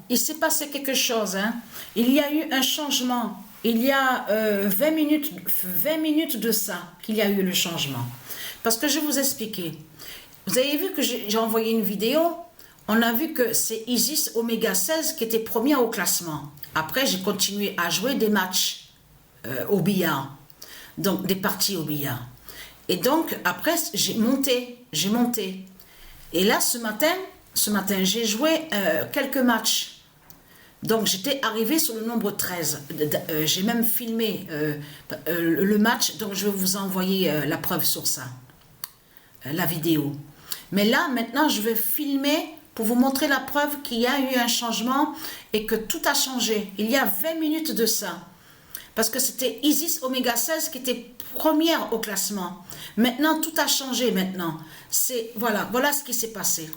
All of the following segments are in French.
Il s'est passé quelque chose, hein. Il y a eu un changement. Il y a 20 minutes de ça qu'il y a eu le changement. Parce que je vais vous expliquer. Vous avez vu que j'ai envoyé une vidéo. On a vu que c'est Isis Oméga 16 qui était première au classement. Après, j'ai continué à jouer des matchs au billard. Donc, des parties au billard. Et donc, après, j'ai monté. Et là, ce matin, j'ai joué quelques matchs. Donc, j'étais arrivée sur le nombre 13. J'ai même filmé le match. Donc, je vais vous envoyer la preuve sur ça. La vidéo. Mais là, maintenant, je vais filmer pour vous montrer la preuve qu'il y a eu un changement et que tout a changé. Il y a 20 minutes de ça. Parce que c'était Isis Oméga 16 qui était première au classement. Maintenant, tout a changé maintenant. Voilà ce qui s'est passé.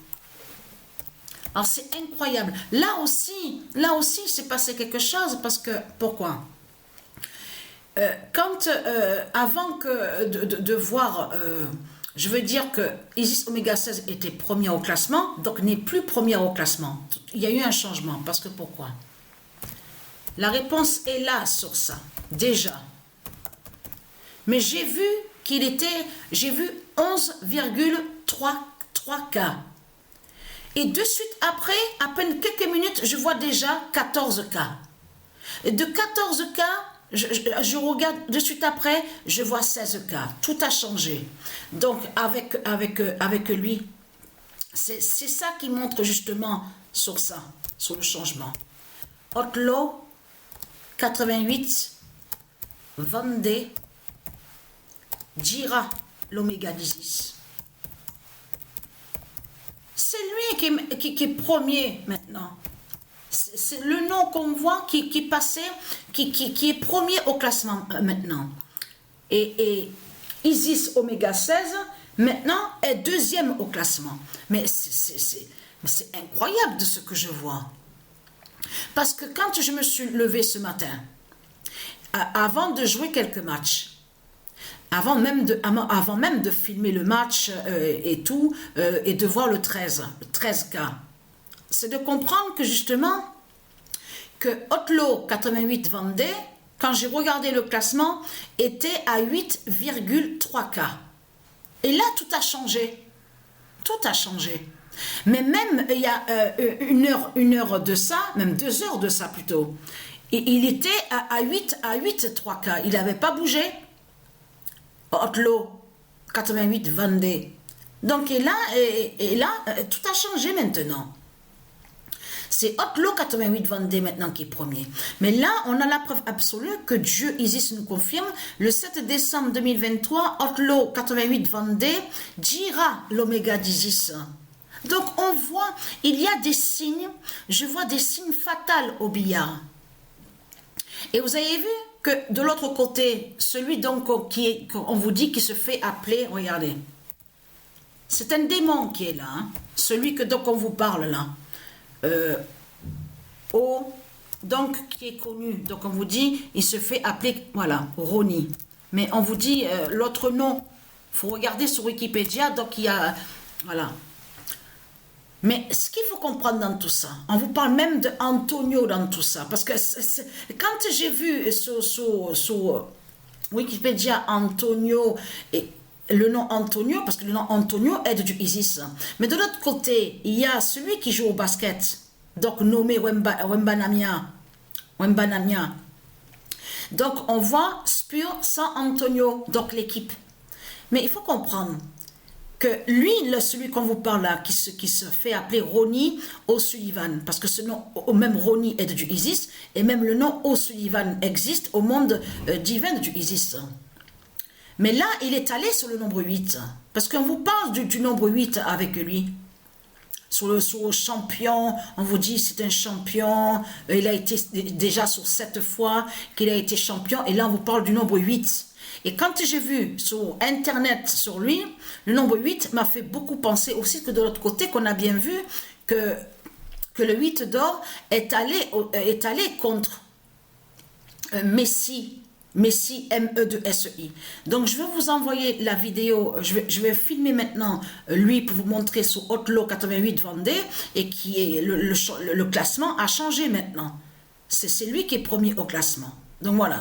Alors, c'est incroyable. Là aussi, il s'est passé quelque chose parce que, pourquoi? Avant de voir, je veux dire que Isis Oméga 16 était première au classement, donc n'est plus première au classement. Il y a eu un changement, parce que pourquoi? La réponse est là sur ça, déjà. Mais j'ai vu j'ai vu 11,33 cas. Et de suite après, à peine quelques minutes, je vois déjà 14 cas. Et de 14 cas, je regarde de suite après, je vois 16 cas. Tout a changé. Donc, avec lui, c'est ça qui montre justement sur ça, sur le changement. Otlo, 88, Vendée, Jira, l'oméga 10. C'est lui qui est premier maintenant. C'est le nom qu'on voit qui passait, qui est premier au classement maintenant. Et Isis Oméga 16, maintenant, est deuxième au classement. Mais c'est incroyable de ce que je vois. Parce que quand je me suis levée ce matin, avant de jouer quelques matchs, avant même de filmer le match et tout, et de voir le 13 cas, c'est de comprendre que justement, que Otlo 88 Vendée, quand j'ai regardé le classement, était à 8,3 cas. Et là, tout a changé. Tout a changé. Mais même, il y a une heure de ça, même 2 heures de ça plutôt, et il était à 8,3 cas. Il n'avait pas bougé. Otlo 88 Vendée. Donc, et là, tout a changé maintenant. C'est Otlo 88 Vendée maintenant qui est premier. Mais là, on a la preuve absolue que Dieu Isis nous confirme. Le 7 décembre 2023, Otlo 88 Vendée dira l'oméga d'Isis. Donc, on voit, il y a des signes, je vois des signes fatals au billard. Et vous avez vu que de l'autre côté, celui donc qu'on vous dit qui se fait appeler, regardez, c'est un démon qui est là, hein, celui que donc on vous parle là. Donc qui est connu, donc on vous dit il se fait appeler, voilà, Roni, mais on vous dit l'autre nom, il faut regarder sur Wikipédia, donc il y a, voilà. Mais ce qu'il faut comprendre dans tout ça, on vous parle même de Antonio dans tout ça, parce que quand j'ai vu sur Wikipédia Antonio, et le nom Antonio, parce que le nom Antonio est du Isis. Mais de l'autre côté, il y a celui qui joue au basket, donc nommé Wembanamia. Donc on voit Spur sans Antonio, donc l'équipe. Mais il faut comprendre que lui, celui qu'on vous parle là, qui se fait appeler Roni O'Sullivan, parce que ce nom, même Roni est du Isis, et même le nom O'Sullivan existe au monde divin du Isis. Mais là, il est allé sur le nombre 8. Parce qu'on vous parle du nombre 8 avec lui. Sur le champion, on vous dit c'est un champion. Il a été déjà sur 7 fois qu'il a été champion. Et là, on vous parle du nombre 8. Et quand j'ai vu sur Internet sur lui, le nombre 8 m'a fait beaucoup penser aussi que de l'autre côté, qu'on a bien vu que le 8 d'or est allé contre Messi. Messi, M-E-2-S-I. Donc, je vais vous envoyer la vidéo. Je vais filmer maintenant lui pour vous montrer sur Outlaw 88 Vendée et qui est le classement a changé maintenant. C'est lui qui est premier au classement. Donc, voilà.